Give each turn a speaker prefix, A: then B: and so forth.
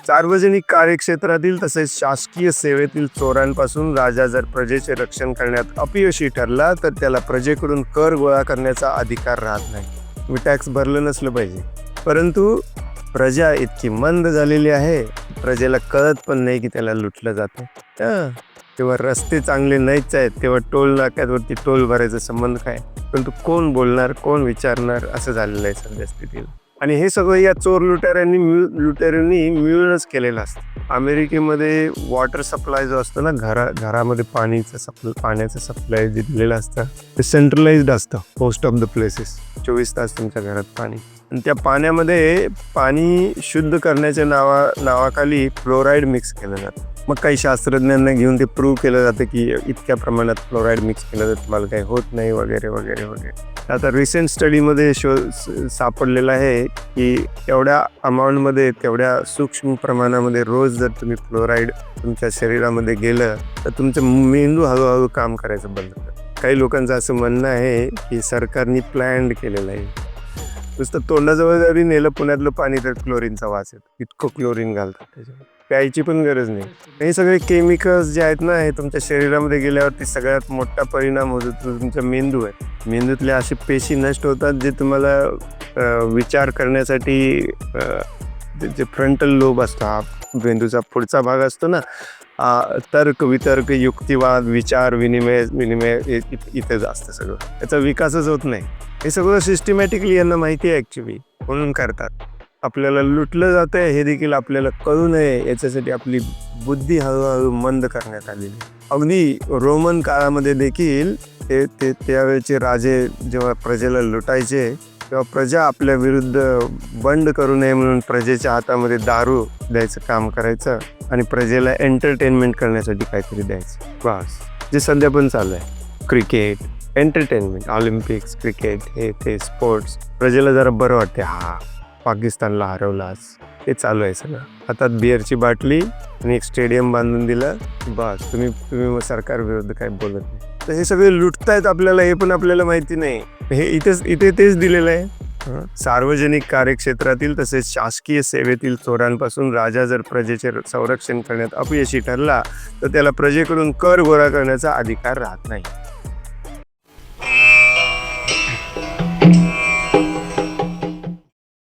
A: सार्वजनिक कार्यक्षेत्रातील तसेच शासकीय सेवेतील चोरांपासून राजा जर प्रजेचे रक्षण करण्यात अपयशी ठरला तर त्याला प्रजेकडून कर गोळा करण्याचा अधिकार राहत नाही. तुम्ही टॅक्स भरलं नसलं पाहिजे, परंतु प्रजा इतकी मंद झालेली आहे, प्रजेला कळत पण नाही की त्याला लुटलं जातं. तेव्हा रस्ते चांगले नाहीच आहेत, तेव्हा टोल नाक्यावरती टोल भरायचा संबंध काय? परंतु कोण बोलणार, कोण विचारणार, असं झालेलं आहे सध्या स्थितीला. आणि हे सगळं या चोर लुटेऱ्यांनी मिळूनच केलेलं असतं. अमेरिकेमध्ये वॉटर सप्लाय जो असतो ना, घरामध्ये पाण्याचं सप्लाय जे दिलेलं असतं ते सेंट्रलाइज्ड असतं. मोस्ट ऑफ द प्लेसेस 24 तास तुमच्या घरात पाणी. आणि त्या पाण्यामध्ये पाणी शुद्ध करण्याच्या नावाखाली फ्लोराईड मिक्स केलं जातं. मग काही शास्त्रज्ञांना घेऊन ते प्रूव्ह केलं जातं की इतक्या प्रमाणात फ्लोराईड मिक्स केलं जातं, तुम्हाला काही होत नाही वगैरे वगैरे वगैरे. आता रिसेंट स्टडीमध्ये सापडलेलं आहे की एवढ्या अमाऊंटमध्ये, तेवढ्या सूक्ष्म प्रमाणामध्ये रोज जर तुम्ही फ्लोराईड तुमच्या शरीरामध्ये गेलं तर तुमचं मेंदू हळूहळू काम करायचं बंद करतं. काही लोकांचं असं म्हणणं आहे की सरकारने प्लॅन्ड केलेलं आहे. नुसतं तोंडाजवळ जरी नेलं पुण्यातलं पाणी तर क्लोरीनचा वास येतो, इतकं क्लोरीन घालतात त्याच्यावर. प्यायची पण गरज नाही. हे सगळे केमिकल्स जे आहेत ना, हे तुमच्या शरीरामध्ये गेल्यावरती सगळ्यात मोठा परिणाम होतो तुमचा मेंदू आहे. मेंदूतल्या असे पेशी नष्ट होतात जे तुम्हाला विचार करण्यासाठी, जे फ्रंटल लोब असतो, हा मेंदूचा पुढचा भाग असतो ना, तर्क वितर्क युक्तिवाद विचार विनिमय इथं असतं सगळं. याचा विकासच होत नाही. हे सगळं सिस्टमॅटिकली यांना माहिती आहे ॲक्च्युली, म्हणून करतात. आपल्याला लुटलं जातं आहे हे देखील आपल्याला कळू नये याच्यासाठी आपली बुद्धी हळूहळू मंद करण्यात आलेली. अगदी रोमन काळामध्ये देखील त्यावेळेचे राजे जेव्हा प्रजेला लुटायचे तेव्हा प्रजा आपल्या विरुद्ध बंड करू नये म्हणून प्रजेच्या हातामध्ये दारू द्यायचं काम करायचं आणि प्रजेला एंटरटेनमेंट करण्यासाठी काहीतरी द्यायचं. बस, जे सध्या पण चालू आहे. क्रिकेट, एंटरटेनमेंट, ऑलिम्पिक्स, क्रिकेट, हे ते स्पोर्ट्स. प्रजेला जरा बरं वाटते, हा पाकिस्तानला हरवलाच, हे चालू आहे सगळं. हातात बिअरची बाटली आणि एक स्टेडियम बांधून दिलं, बस तुम्ही मग सरकार विरुद्ध काय बोलत नाही. तर हे सगळे लुटतायत आपल्याला, हे पण आपल्याला माहिती नाही. हे इथे तेच दिलेलं आहे. सार्वजनिक कार्यक्षेत्रातील तसेच शासकीय सेवेतील चोरांपासून राजा जर प्रजेचे संरक्षण करण्यात अपयशी ठरला तर त्याला प्रजेकडून कर गोळा करण्याचा अधिकार राहत नाही.